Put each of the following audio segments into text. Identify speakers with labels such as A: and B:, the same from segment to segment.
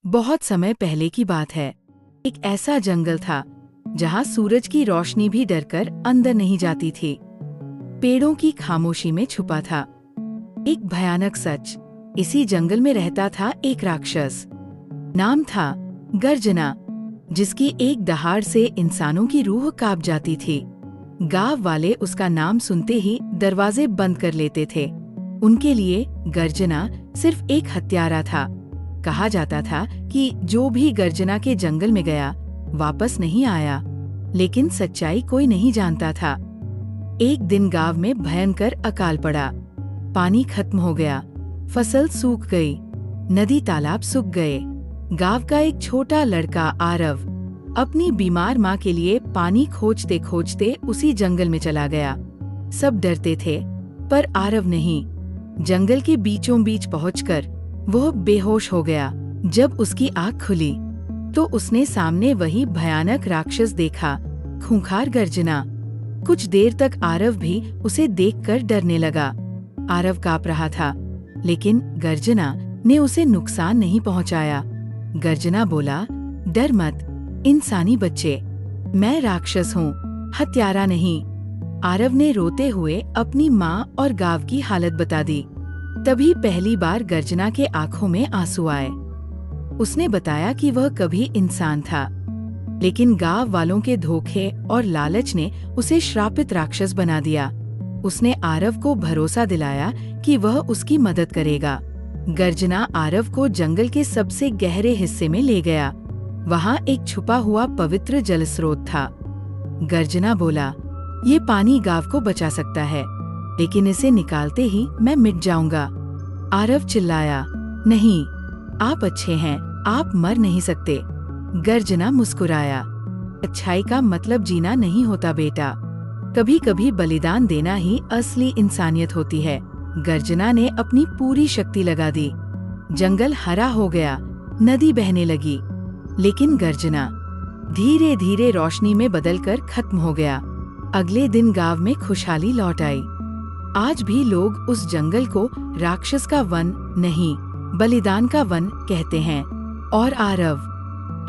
A: बहुत समय पहले की बात है। एक ऐसा जंगल था जहाँ सूरज की रोशनी भी डरकर अंदर नहीं जाती थी। पेड़ों की खामोशी में छुपा था एक भयानक सच। इसी जंगल में रहता था एक राक्षस। नाम था गर्जना, जिसकी एक दहाड़ से इंसानों की रूह कांप जाती थी। गांव वाले उसका नाम सुनते ही दरवाजे बंद कर लेते थे। उनके लिए गर्जना सिर्फ एक हत्यारा था। कहा जाता था कि जो भी गर्जना के जंगल में गया वापस नहीं आया, लेकिन सच्चाई कोई नहीं जानता था। एक दिन गांव में भयंकर अकाल पड़ा। पानी खत्म हो गया, फसल सूख गई, नदी तालाब सूख गए। गांव का एक छोटा लड़का आरव अपनी बीमार माँ के लिए पानी खोजते खोजते उसी जंगल में चला गया। सब डरते थे, पर आरव नहीं। जंगल के बीचों बीच पहुंचकर वह बेहोश हो गया। जब उसकी आँख खुली तो उसने सामने वही भयानक राक्षस देखा, खूंखार गर्जना। कुछ देर तक आरव भी उसे देखकर डरने लगा। आरव कांप रहा था, लेकिन गर्जना ने उसे नुकसान नहीं पहुंचाया। गर्जना बोला, डर मत इंसानी बच्चे, मैं राक्षस हूँ, हत्यारा नहीं। आरव ने रोते हुए अपनी माँ और गांव की हालत बता दी। तभी पहली बार गर्जना के आंखों में आंसू आए। उसने बताया कि वह कभी इंसान था, लेकिन गांव वालों के धोखे और लालच ने उसे श्रापित राक्षस बना दिया। उसने आरव को भरोसा दिलाया कि वह उसकी मदद करेगा। गर्जना आरव को जंगल के सबसे गहरे हिस्से में ले गया। वहाँ एक छुपा हुआ पवित्र जलस्रोत था। गर्जना बोला, ये पानी गांव को बचा सकता है, लेकिन इसे निकालते ही मैं मिट जाऊंगा। आरव चिल्लाया, नहीं, आप अच्छे हैं, आप मर नहीं सकते। गर्जना मुस्कुराया, अच्छाई का मतलब जीना नहीं होता बेटा, कभी कभी बलिदान देना ही असली इंसानियत होती है। गर्जना ने अपनी पूरी शक्ति लगा दी। जंगल हरा हो गया, नदी बहने लगी, लेकिन गर्जना धीरे धीरे रोशनी में बदलकर खत्म हो गया। अगले दिन गांव में खुशहाली लौट आई। आज भी लोग उस जंगल को राक्षस का वन नहीं, बलिदान का वन कहते हैं। और आरव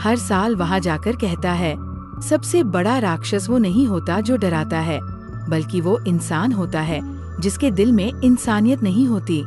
A: हर साल वहां जाकर कहता है, सबसे बड़ा राक्षस वो नहीं होता जो डराता है, बल्कि वो इंसान होता है जिसके दिल में इंसानियत नहीं होती।